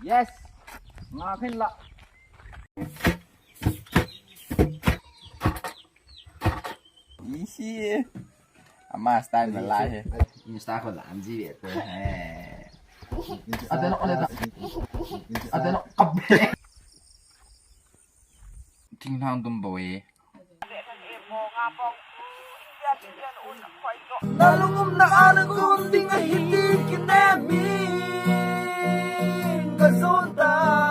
Yes. Ngakin la. Easy. Amma style mà lại thế. Insta còn làm gì vậy? Ada no kabe. Ting nang dum boy. Nalungom na anang kunting ay hindi kinaming kasundan.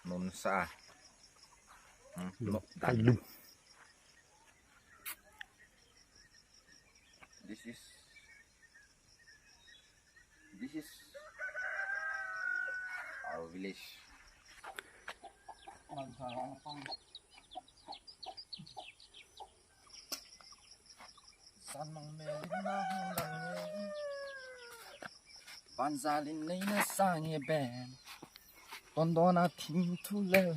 Nun sa. Talum. This is our village. Sanang melin na hanggang Banzalin na inasangye ben Tondo na ting tulel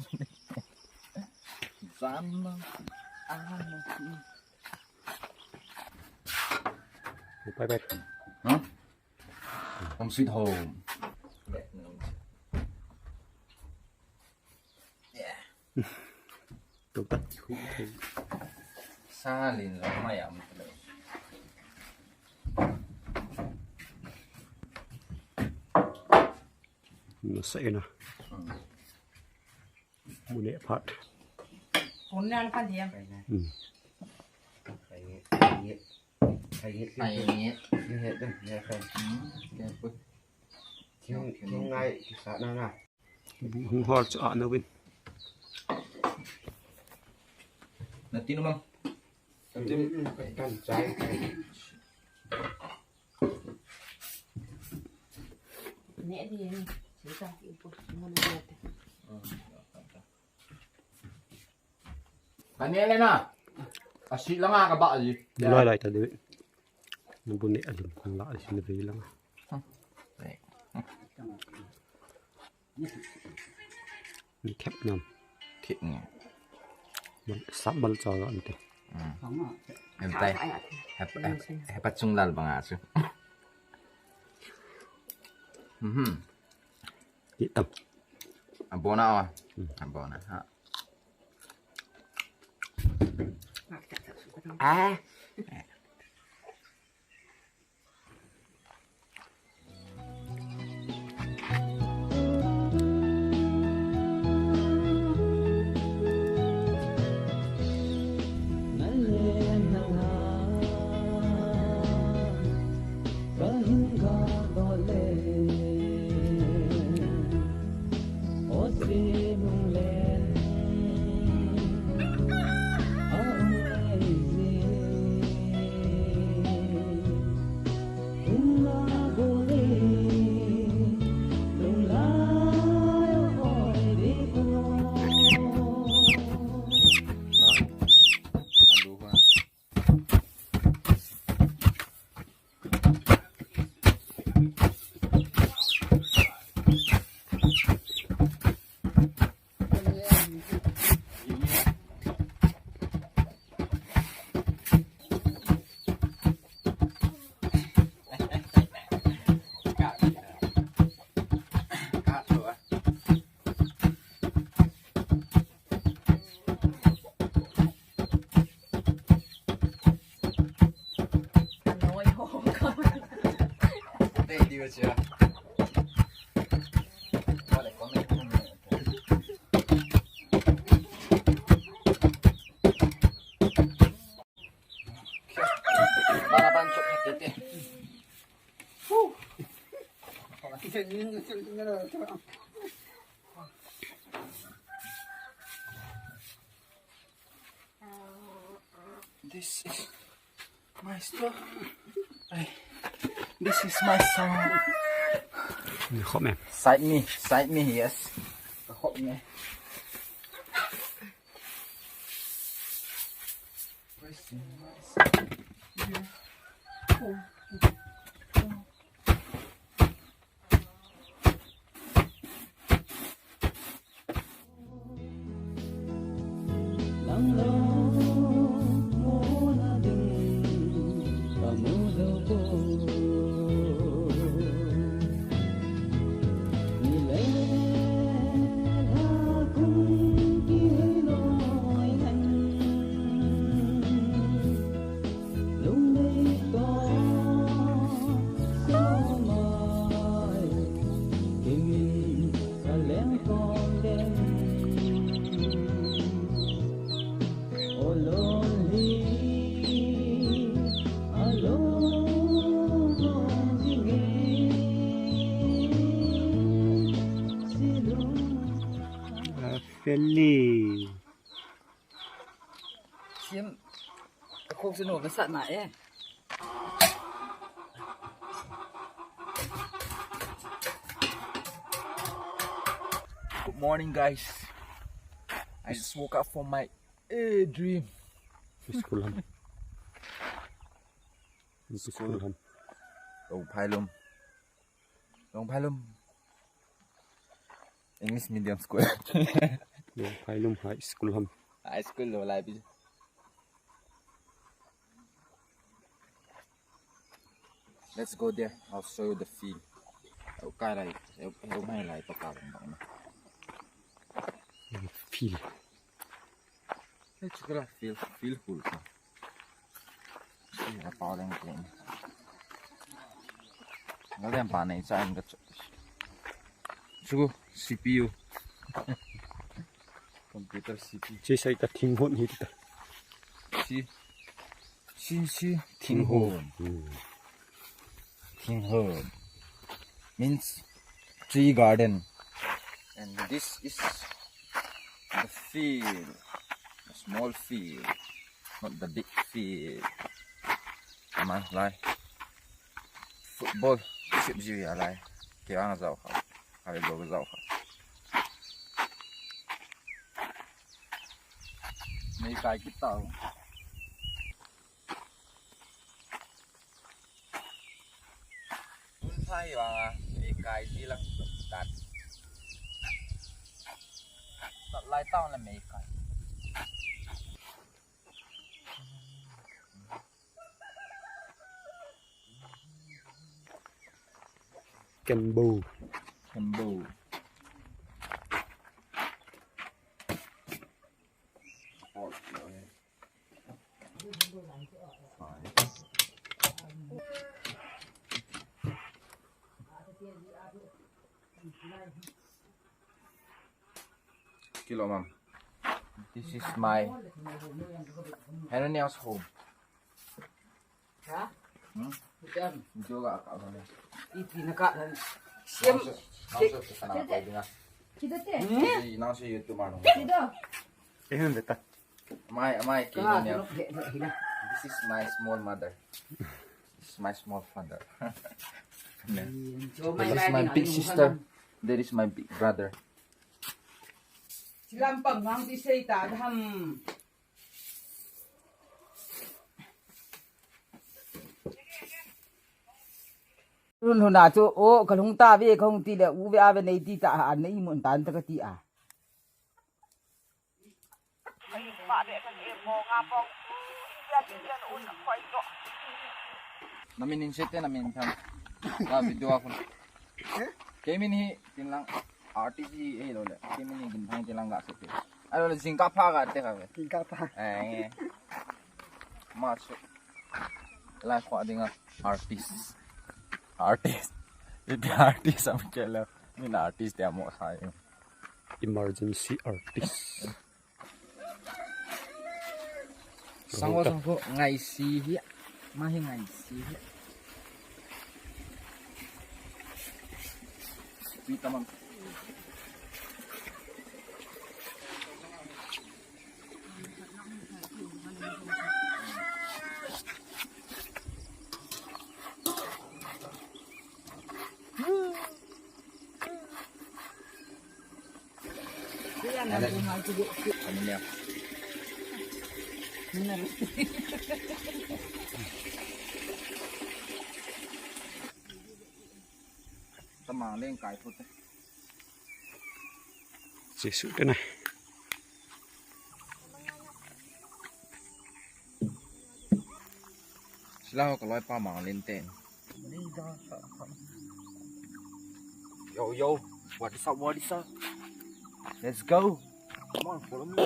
Zanang ano Bye. Huh? Home sweet home. Yeah. Tục tắt. Salin lang mayam tuloy. Nasa ina. Muna part. Punan pa diyan. Thầy Ay như hết đây, nghe không? Thiếu ngay xã nào nào? Hung hard sa ano win. Natin naman. Căn trái. Nè đi em. Chỉ ra cái bột ngon nhất. Kanila na. Asi lang nga ka ba ali? Dilo lại ta dewi. Nabuni alim kung la si nabi lang. Ni kep nam. Kik nga. Sabal sa ante. Em tay. Hepat sunglal ba nga su? Itam. Abona wa. Abona ha. À. chưa? Có lại có mấy con này. Balaban chụp hết đi. This is my stuff. This is my song. Khó mềm. Side me, yes. Hot me. Feli. Xiêm khô xin nổ cái sạn này ấy. Good morning, guys. I just woke up from my dream. Iskulham. Iskulham. Long Phai English medium school. Long Phai High School. High school lo lại bây. Let's go there. I'll show you the field. Cái này em hay lại tao cả bằng nó. Feel. Cái chú cái feel cool sao? Cái là to lên cái. Nó đem bàn này cho anh cái chú CPU. Computer CPU. Chế sai ta thing hôn hít ta. Thing home. Thing home means tree garden, and this is the field, the small field, not the big field. Come on, lại football ship gì à lại kéo ăn rau không, hay đồ rau không. Mấy cái tàu. Thay vào cái gì là đặt lại tao là mấy cái Cambo. Kilo, ma'am. This is my Henry's home. Hả? Chưa gak kak sana. Itu nak kan. Siam. Kita teh. Nasi YouTube mana? Ayun beta. My kini. This is my small mother. This is my small father. This is my big sister. There is my big brother. Silampang ngang di seita dham. Run huna cho o kalung ta ve không ti le u ve ave nei ti ta an nei mun tan ta ka ti a. Namin insete namin tham. La video ako. Kami ni tinlang RTG lo le. Kami ni ginthang tinlang ga sete. Alo le jingka pha ga te ka ve. Tingkat pa. Mas la khwa dinga artist. Itu artist am chela. Min artist ya mo sai. Emergency artist. Sangko ngai si hi. Mahi ngai si hi. Kita mam. Ano niya? Tao mang lên cái phút đấy. Dễ sự cái này. Sila ko loy pa mang lên tên. Yo yo, what is up? What is up? Let's go. Come on, follow me.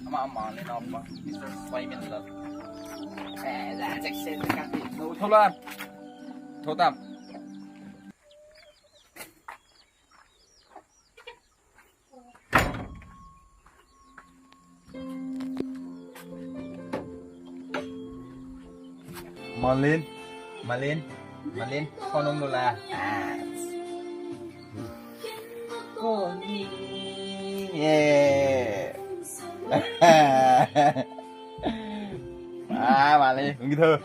Mang lên ông mà. Quay mình lên. Ra chắc sẽ cắt đi. Thôi lan. Thôi tạm. Malin, Malin, Malin, con ông là con đi, yeah, Malin, ứng thơ,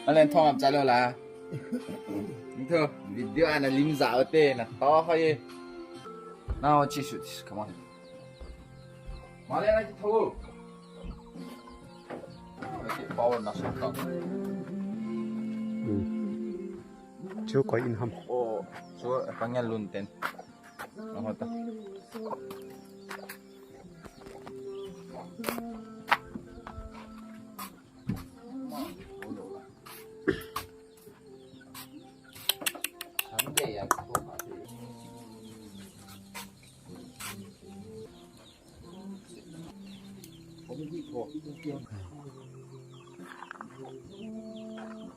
Malin thong làm trái đâu là, ứng thơ, video anh là lim dạo tên là to hơi, nào chỉ shoot, come on, Malin anh thua. Power na shot ka. Chưa có in hầm. Oh, so pangyal lunten. Ano ta? Sunday yan.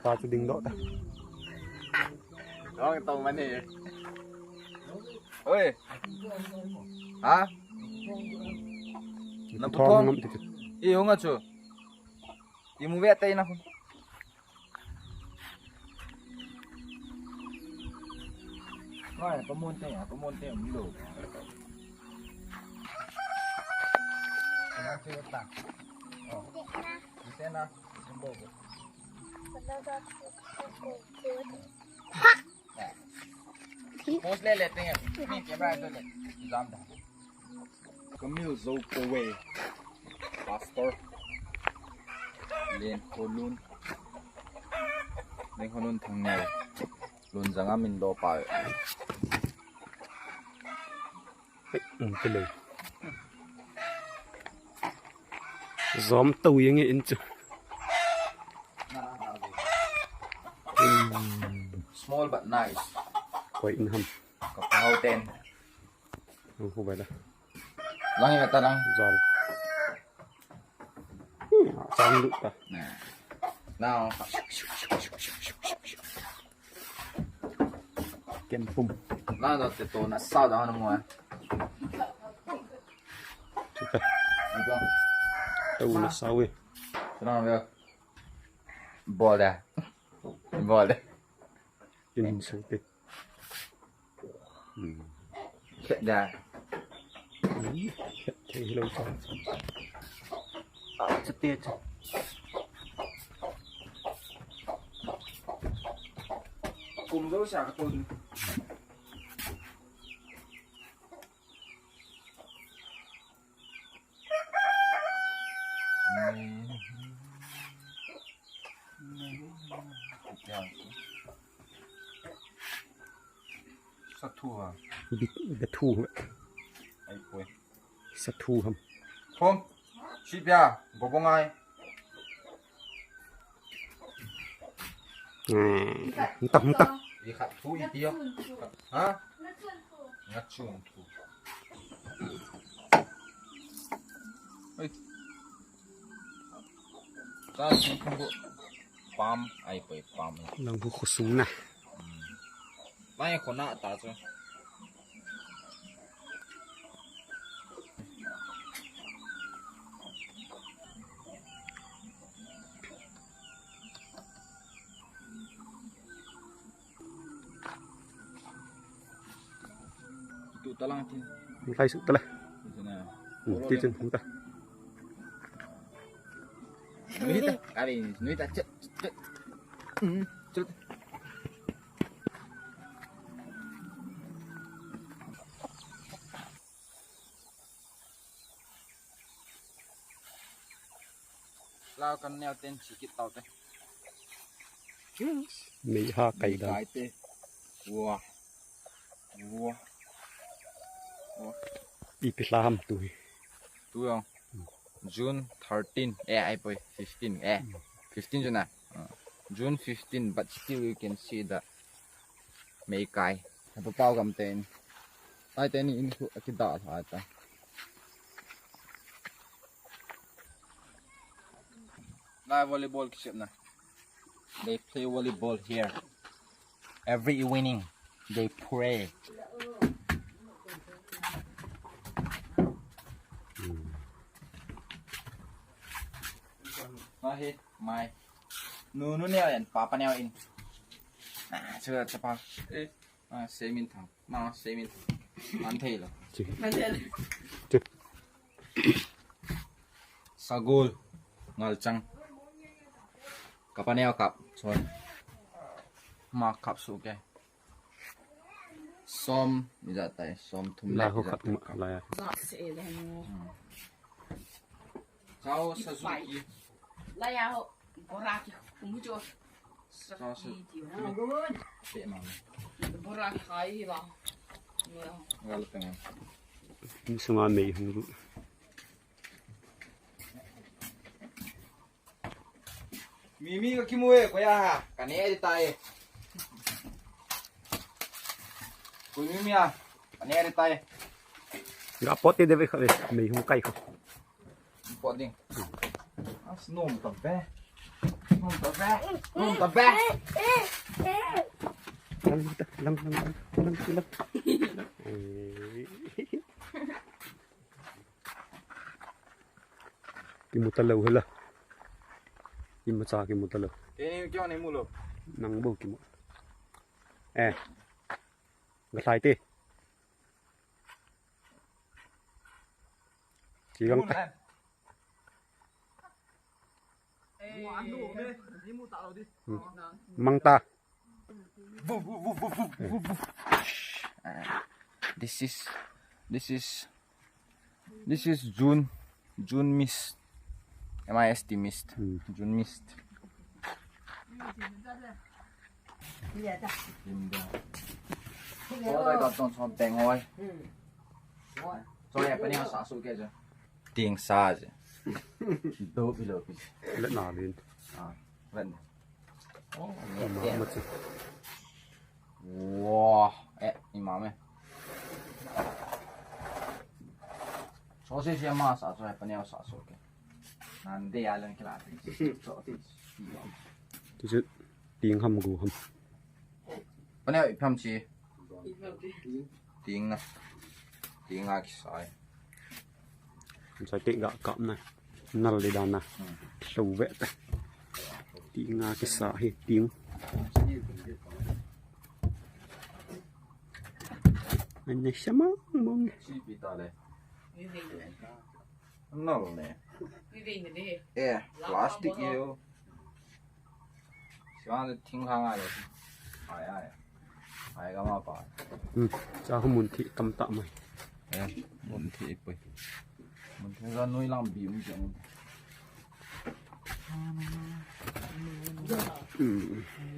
Ta cho đinh độ ta. Đó cái tông này. Ơi. Hả? Nó Thong thong. ngâm thì Iyo nga chu. Di mo tayo na ko. Ay, pamunti ang mulo. Ano siya ta? Oh. Dito na. Sumbo. Post le लेते हैं नहीं कैमरा तो ले एग्जाम दा Camille Zokowe Pastor Len Kolun Len Kolun thằng này luôn rằng mình đồ phải cái lời. Gióm tàu như nghe in chứ. small but nice Có in hầm. có hậu tên Không phải là. lang yung tanang Giòn. Sao được ta? nè nào Ken pum. nào đó thì tôi nó sao đó nó mua Chứ ta. được không Tàu là sao ấy. cho nó được bò đây bò đây In sang tết. chết ra Thấy lâu sao. chết tiệt cùng dấu xả cùng sát thủ à Bị thu vậy. ai quên Sát thu hầm. không ship ya có bông ai Tập tập. đi khát thú ít đi hả ngắt chuồng thú ơi ta chỉ không có palm ai quên palm Lòng hút súng này. Mai ko na ta cho. Tu talang tin. Tay sự ta đây. Sana. Tí chân chúng ta. Nuita, kali nuita cet cet. Cet. lao kan neo ten sikit tau te mấy ha cày đó cái te wow wow đi bị làm tuổi tu không June 13 ai boy 15 15 June June 15 but still you can see the mấy cái have bao gam ten ai ten in cái đỏ thôi ta na volleyball kiship na they play volleyball here every evening they pray nó hết mai nu neo in papa neo in chưa chắc pa xe min thằng mà xe min ăn thế rồi chứ sagol ngal chang papa neo cặp rồi mà cặp số cái som bây giờ tại som thum là lại họ khát mà là cháu Suzuki Lai ao, bora ki không cho. cháu Suzuki tệ mà Bora khai là. gal pengen semua mấy khôngรู้ Mimi ka kimue ko ya kane di tay Kuy Mimi à kane di tay gặp pot thì để khơi mấy không cay không pot ding as nom ta be nom ta be lăng cái một tờ lâu hay là cái một sao cái một tờ lâu cái này mu lo nắng bầu cái một gật lại tê chỉ găng tay mang ta this is June mist MIST mist June mist có đây có trong trong đèn ngồi cho em bên nhau xả số kia chứ tiếng xa chứ đâu bị lỡ bị lẫn nào lên vẫn một chút wow imam ấy số xe xe mà xả cho em bên nhau xả số kia anh đi ăn lên cái là chỗ thì thì chứ tiếng hầm gù hầm bên nhau phim chi tiếng ai sai sai tệ gạo cọm này nal đi đàn này sầu vẹt tiếng cái xã hết tiếng anh này sao mong chi bị ta đây nó này plastic yêu 시간을 팅항하려 아야 아이가 마봐 sao không muốn thị cầm tạm mày muốn thị bơi muốn thấy ra nuôi làm bìm chẳng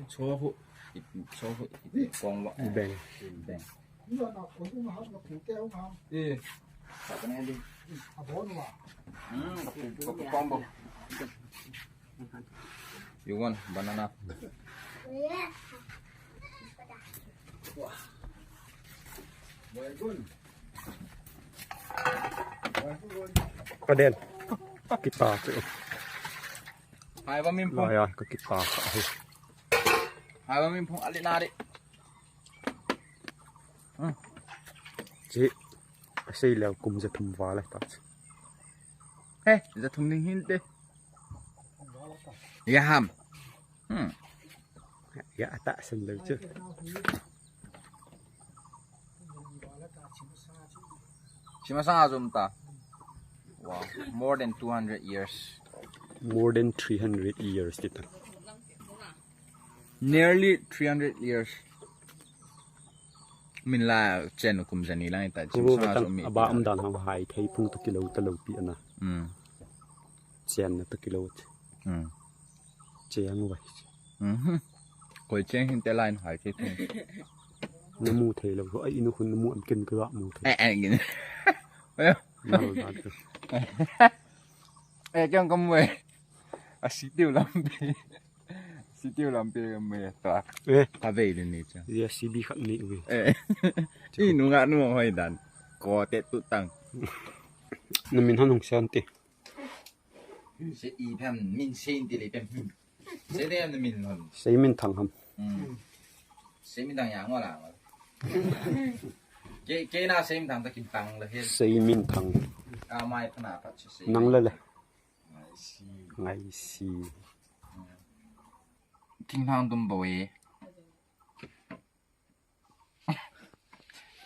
초호 초호 공부 bèn 네 예 작은 애들 공부 이건 바나나 có đèn cái tà chứ hai ba mình rồi có cái tà hai ba mình phong alin nari chị xây lều cùngจะทำวาเลยตา 에 이제 동ling 힘들 야함 dạ tạ sân lớn chứ 심하상 좀다 wow more than 200 years more than 300 years đi ta nearly 300 years mình là trên cùng dân này tại cô 심하상 ta 좀 ba đàn hàng hải thấy phung ta kilo pi na chen ta kilo chén vậy Quay trên hình tê line hỏi cái thùng. nó mù thế là gọi nó khôn nó muộn kinh cái gạo mù thế Gini. Ayo. nào là được Kaya kang mwe. Asitiw lampi. Asitiw lampi mwe to. ê Kavay din ni cha. giờ xí đi khẩn nị về Inu nga nu hoy dan. Ko te tu tang. nó mình hắn không xem tì Se I pem min sein ti le pem. Se de an min hon. xây mình thằng hầm Se min dang yang wa la. Ke na se min dang ta kim tang la he. xây mình thằng Ka mai phana pa se. năng lên này Si. ngày xì Thing thang dum boy.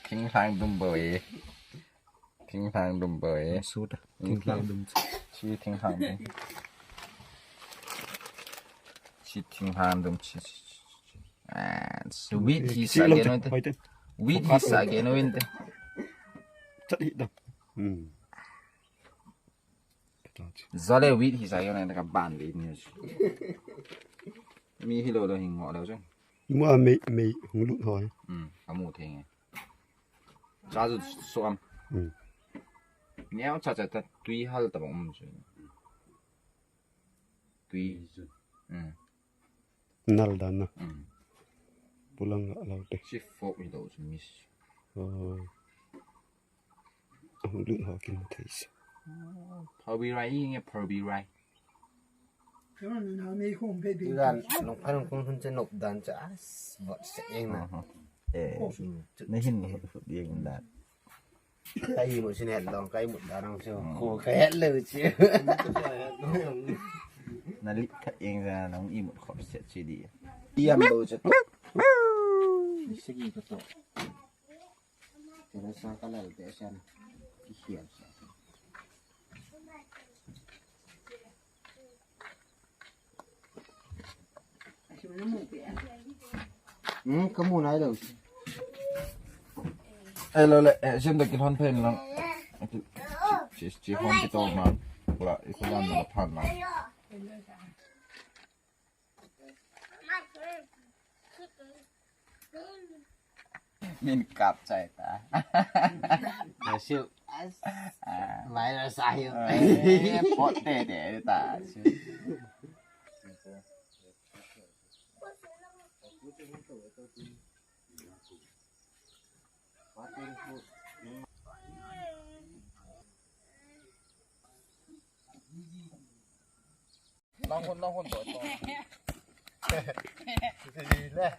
Thing thang dum boy. Thing thang dum boy. sút Thing thang dum. Chi thing thang dum. Chi thing thang dum chi. Sweet hi sa lâu geno te. thôi tên Wheat hi sa geno winte. chất hít đâu Zale wheat hi sa geno ka ban di ni. Mi hi lo lo hin ngọ lo chứ. mua mày mày không lụt thôi Ka mu the nge. Cha zu suam. Nếu cha cha ta tùy hal ta bông chứ. Tùy. nal dan na pulang nggak laut deh Chỉ phụ đi đâu chứ miss. không lụt họ kinh thấy Perby rai nghe Perby rai. Dan nộp phải nộp không sẽ nộp đàn trả vợ sẽ anh nè Nó hin đi gần đạt. cái một xin hẹn lòng cái một đàn ông chưa khổ cái hẹn lời chứ Nó lít thật yên ra nó im một khẩu sẽ chỉ đi. Diam đâu chứ sẽ gì cái tổ thì nó sang cái này để xem cái hiểm có mua này đâu Ê lơ lệ, xem được cái thon phên lắm. Chỉ hôn cái to mà. Là cái con là phần mà. Nhìn cặp chạy ta. là siêu lại là sai Bỏ để ta chứ. Long hôn bỏ to. gì đấy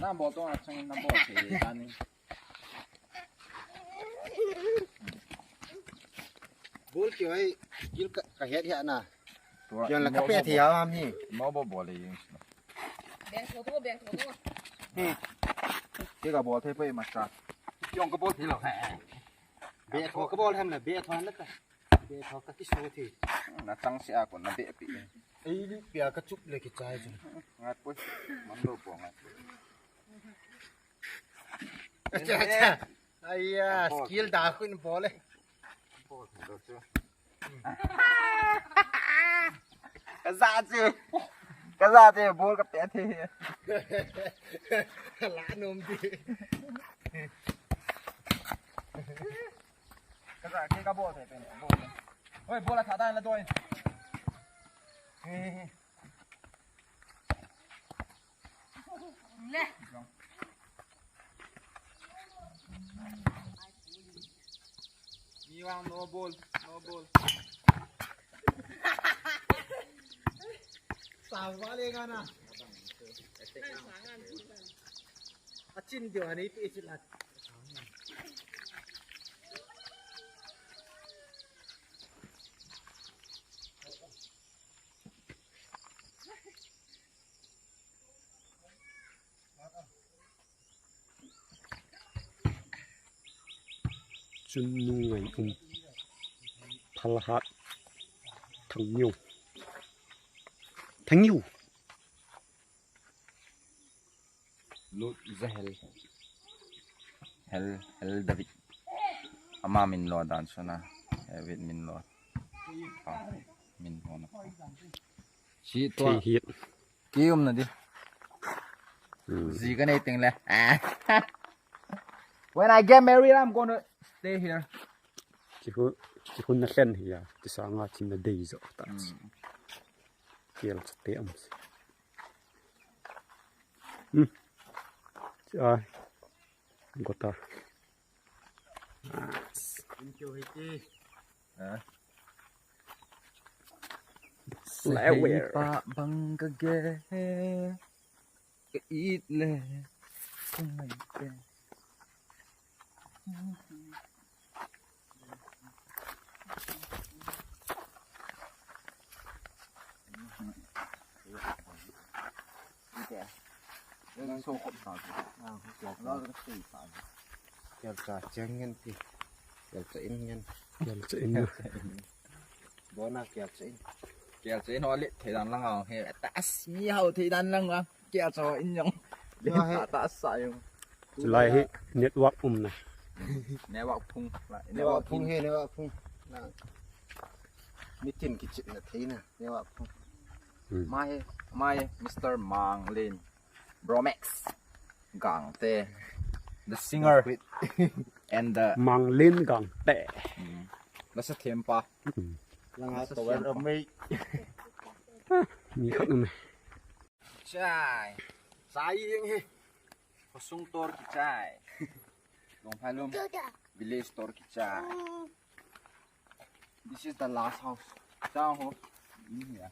Nam bỏ to là chẳng nam bỏ thì anh. bố kiểu ấy kiểu cả hết hiện à giờ là cà phê thì áo am nhỉ Mau bỏ đi. Bèn thua thua, bèn thua thua. Cái cả bỏ thế phải mà sao? Dùng cái bó thì là bê thò cái bò em là bê thò nước à bê thò các cái số thì nó trắng sẽ còn nó bể bị. ấy đi bê cái chút lấy cái chai rồi Ngắt quên. Món đồ bỏ ngắt. chà chà ai à skill đá khuyên bò lên Bỏ thì được chưa? Cái da chưa? Cái da thì bố cái bé thì. lá nôm đi Cái bó thì bó. Ôi bó là thả tay là tôi. Nè. Đi vào no ball. sao quá lên anh à chín điều này bị chết là chân nu ngày Palahat thằng nhiều Lut Zahel. Hel David. Ama min lo dan sana. David min lo. min hona chi to Thì hiện. kium na di gì cái này tiếng là when I get married I'm gonna stay here Chỉ hôn nó sen thì chỉ sáng ngã chỉ là đầy rồi ta. Kia là tiệm. Rồi. Có ta. Flower. Pa bang kage eat le không mày pe nó sâu khổng sao nó cái gì phải Kêu trà chén nhân thì kêu chén nhân Giờ là chạy nữa. bố nào kêu chén kéo chế nó liệt thế đàn lăng ao hệ ta xí hậu thế đàn lăng à kéo cho in nhung liệt ta sai không Chỉ lại hết network này. nè bọc phun lại nếu mà phun hay nếu mà phun là mít tin cái chuyện là thế nè nếu mà phun my Mr. Mang Lin Bromex gang te the singer and the Mang lên gàng tệ. that's a tempa là ngã tổ bên ở mi Như khắc này. chai sai yên he có sung tor ki chai long phai lum village store ki chai this is the last house down ho in here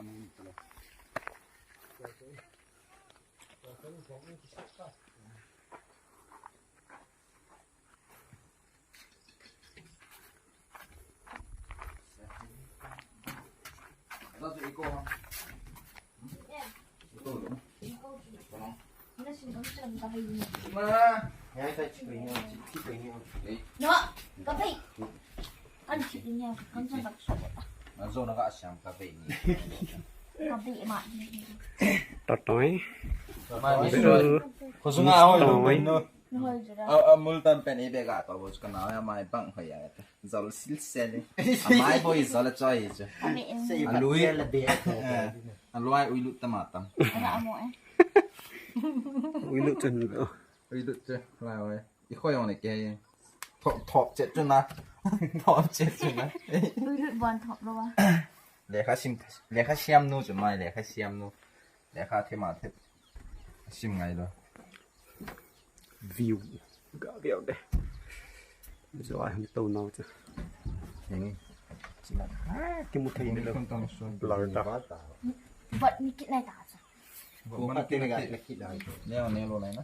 mình tolo đó là eco không? ngay tay chỉ nhau chỉ nhau Nó, cà phê. Ăn chị nhau, con cho đặc sổ. Nó rồi nó gạ xem cà phê nhỉ? Cà phê mà. Tọt nói. Mà mình rồi, có số nào rồi mình nữa. Nó hơi rồi đó. Multan pen ibe gạ tao bớt cái nào mai băng phải vậy, giờ xíu xe đi, mai boy giờ là chơi chứ, Anh mẹ anh lui, là đẹp anh lui ui lụt tama tam, là mọi. Ui lựa chân nữa. ui lụt chứ, là rồi, ít khoai ông này kia, thọ chết chứ na, thọ chết chứ na, Ui lụt buồn thọ luôn à. lẽ khá xem nu chứ mai lẽ khá xem nu, lẽ khá thêm mà thêm, xem ngay rồi. View. Gã biểu đây. Rồi không tàu nào chứ. Ini, Cái một thầy ini nữa. pun tang suan. Lờ ta. Vậy như cái này tả sao? bố cái này gạt là kỹ đời Neo neo này nó.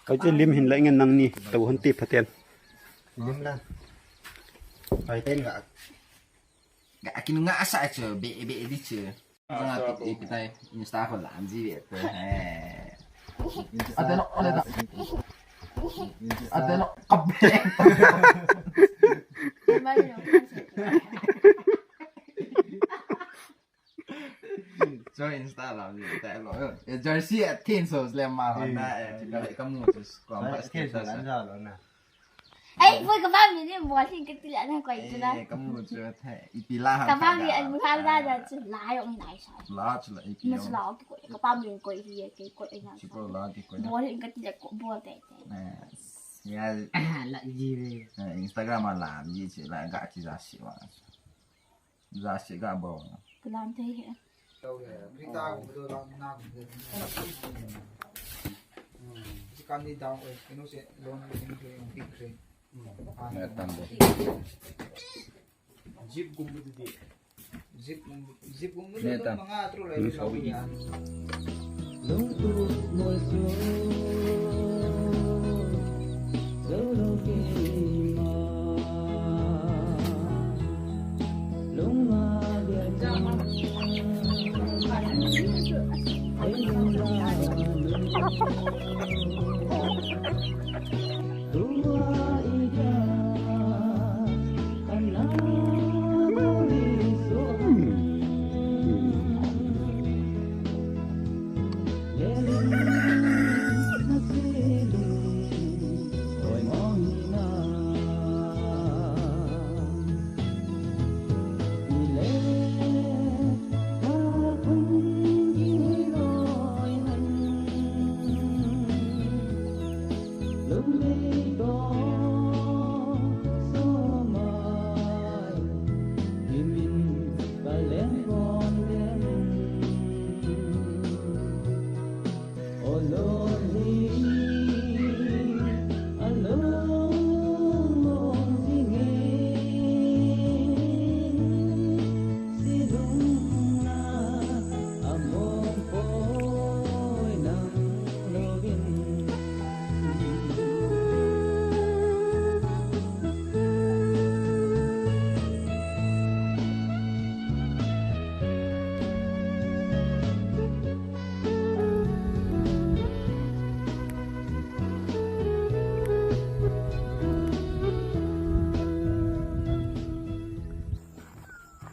Cái chứ liêm hình lại ngân năng ni. Tàu hôn tiệp hạt tiền. liếm lên phải tên gạt Gạ kia nó ngã sai chứ, bệ đi chứ. Ngã cái tay, Insta còn làm gì vậy? Ada nó. Ada nó cặp bè. Mấy rồi. Cho Insta làm gì tại lỗi rồi. Jersey at Tinsos làm mà hôm nay chỉ là cái mũ chứ còn phải thêm skate rồi ra. rồi nè Ê, vui cả ba mình đi mua thì cái tiền này quậy cho đây. Cái mũ chứ thế Ipila. Cả ba mình ăn tham gia là chỉ lái ông này sao? Lá chứ là Mình Ipila. sẽ lái cái quậy, cả ba mình quậy thì cái quậy này. Chỉ có lá thì có. Mua thì cái tiền của mua tệ tệ. Nè, lại gì về Instagram mà làm gì chỉ là gạ chỉ ra xỉu à. Ra xỉu gạ bầu. Cứ làm thế hệ. Nè tâm đấy. Nè tâm.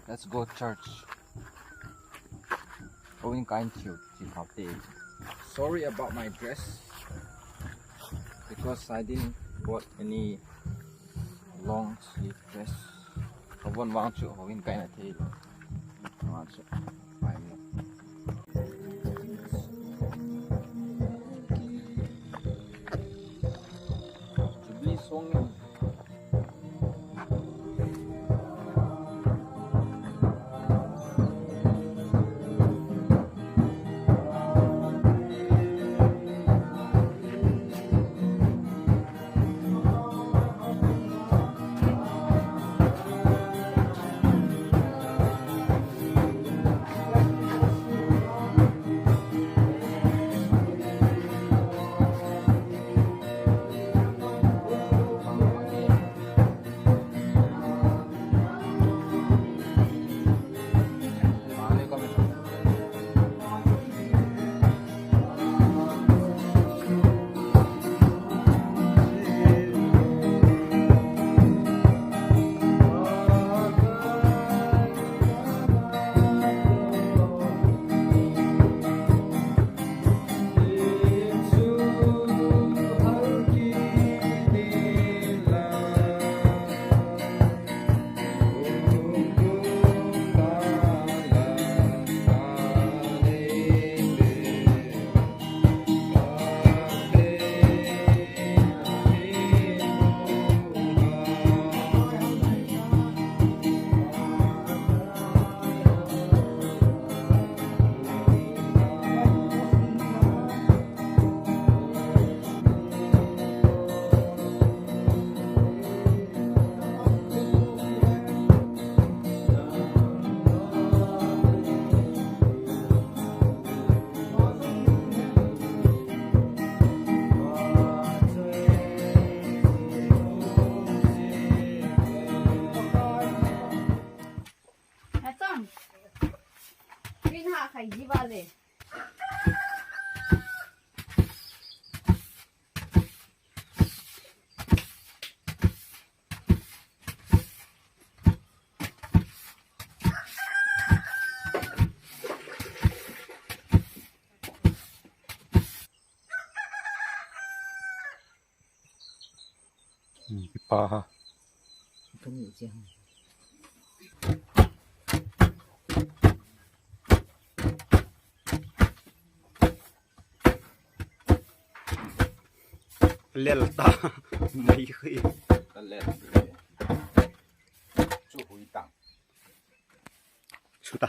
Let's go church. Going kind to Chikate. Sorry about my dress because I didn't bought any long sleeve dress. I want to going kind of tail. I want to buy me. Jubilee song. Pa. Lelta mấy khi Let chú hủy tặng. chú ta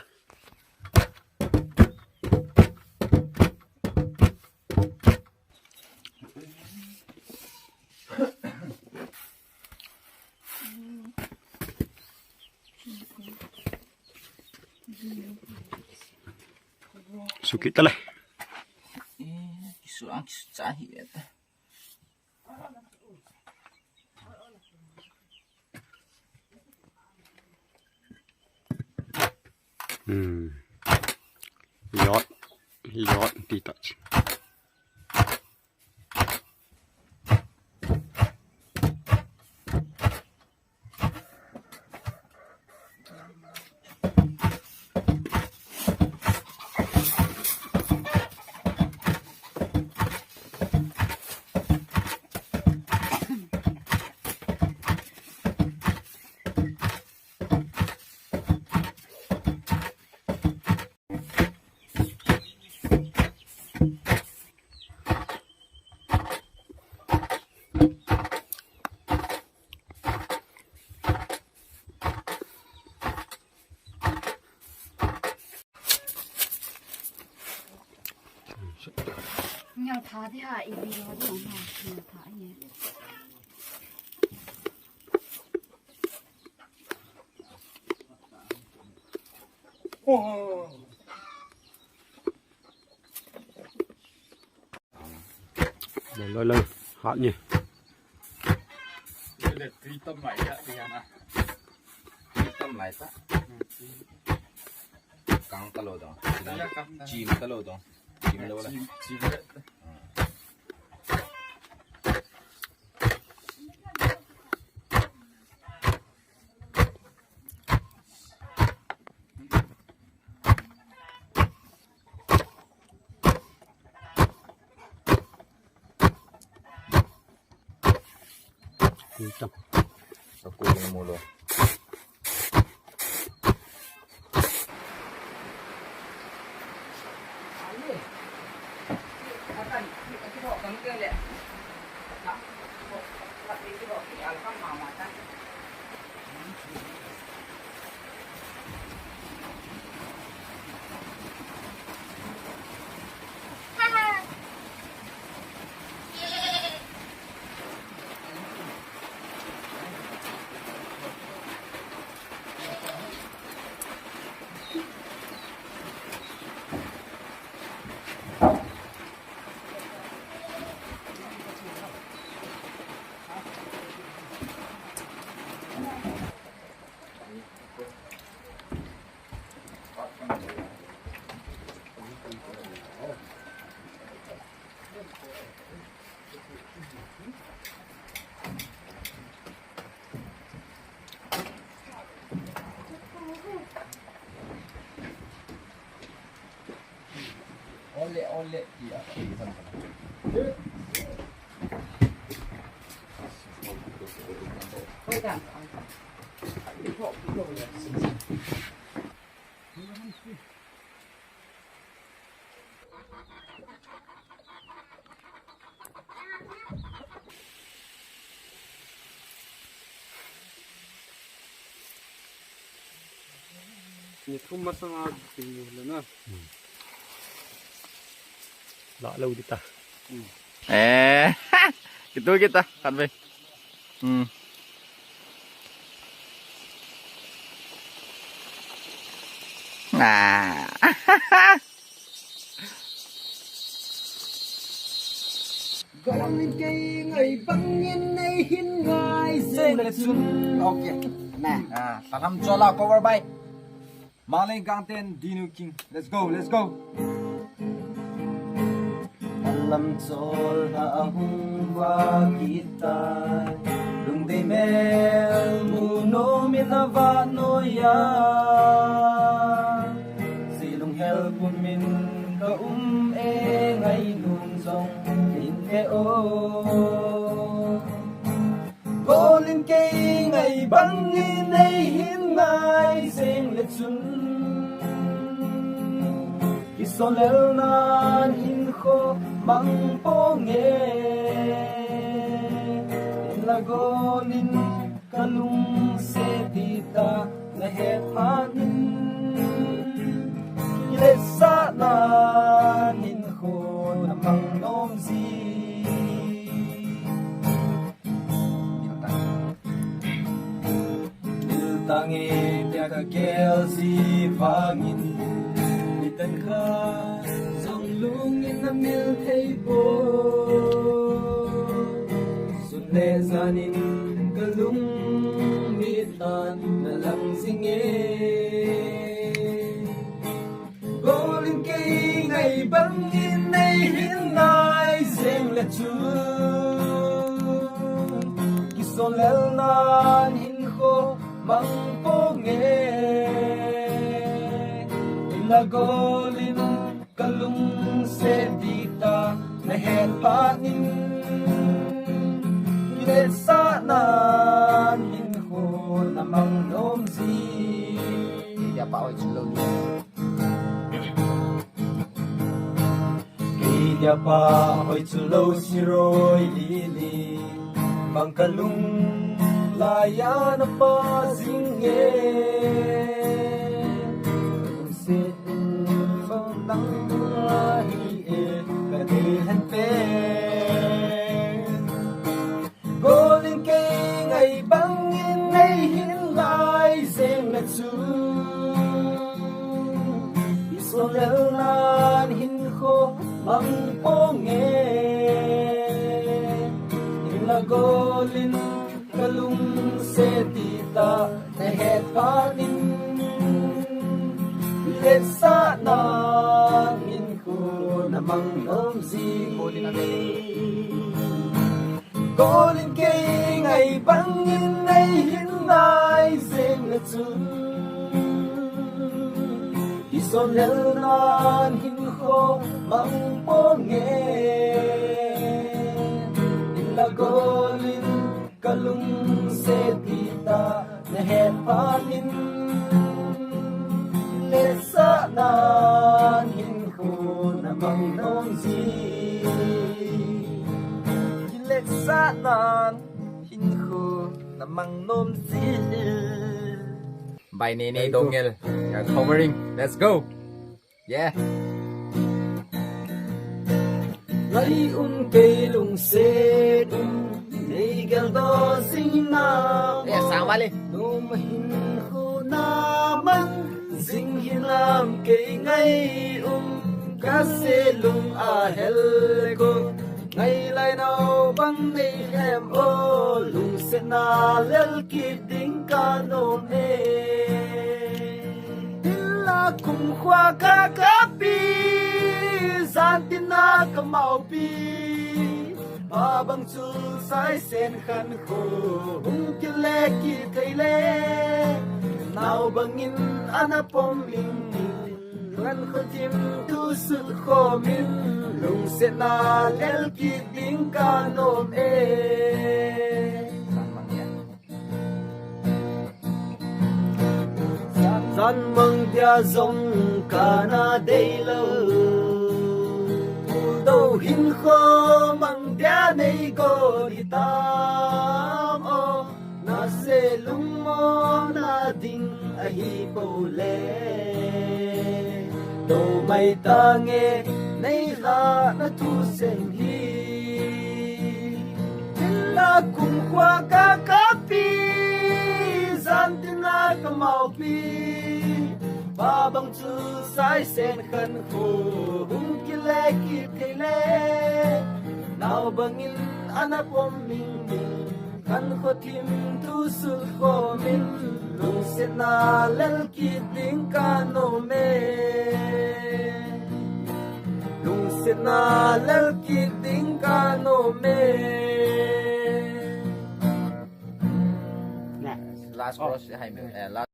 suki tala Kisu ang kisu cahit. Yot tita thả thế hả? Ý đi nó đi hả? Nhà thả nhé. Để lôi lôi hot nhỉ. Tâm lại ta. Căng talo dong. Chim talo dong. Chim lo la. Hitam. Aku ini mulu. Oleh dia. Ni thum masang tingin na. Lạ lâu đi ta. Gitu kita kan be. Nah. Galing kay ngay bangin ay hingay sing letsun. Okay. Nah, tanam chola cover by Malay Gangten Dinu King. Let's go, let's go. Alam sol haahong wakita Lung day mel muno minava noya Silong helpon min e ngay nung song in o Golin kay ngay bangin ay hinay sing letsun Isolel nan inko mang ponge Ilagonin kalung setita lehepanin Kilesa nan inko namang nomsi Iltangi biagagel si pangin Itan ka lungin na miltay po Sunlezanin kalungmitan na lang singe Golin kay ngay bangin ay hinay sing letsun Kisolel nan hinko mangponge Ilagolin kalung sedita nehepanin Kilesa nan hinho namang nomsi Dia pa oy slowly. Kaya pa ako'y tulow si Roy Lili Mangkalung laya na pasinge Sin bang nang hiye Kadihan pe Lagolin kalung se tita na het panin let sa na min ko namang nom si golin kay ngay bangin ngay hinay sing na chun isonel nan hin ko mang ponge Lagolin kalung se tita na het panin lesa nan hin ko namang nom si lesa nan hin ko namang nom si By Nene Dongel. You're covering. Let's go. Yeah. Ngay kay lung se nay gal do sing na Yeah, sang bali. Numahin ko naman Sing hinam kay ngay Kasi lung ahel ko Ngay lai nao bang may hem o Lung senalel kiting kanom Tila kung kwa kakapi Santin na kamao pi Abang chul sai sen khan ko Hung kile ki kaile Nao bangin anapom ling Lan ko tim tu sut ko min Lung se na lel ki ding kanom Sang mang ya. San mang dia zong kana day lo đâu hin khô mang dia nei go đi tam o na se lung mo na ding a hi po le do mai ta nghe nei la na tu sen hi la kum kwa ka ka pi zan tin na ka mau pi ba bang chu sai sen khan khu hung ki le ki thele naw bangin anapom ming ming khan kho tim tu sul kho min lung se na lel ki ding ka no me lung se na lel ki ding ka no me Last cross. Last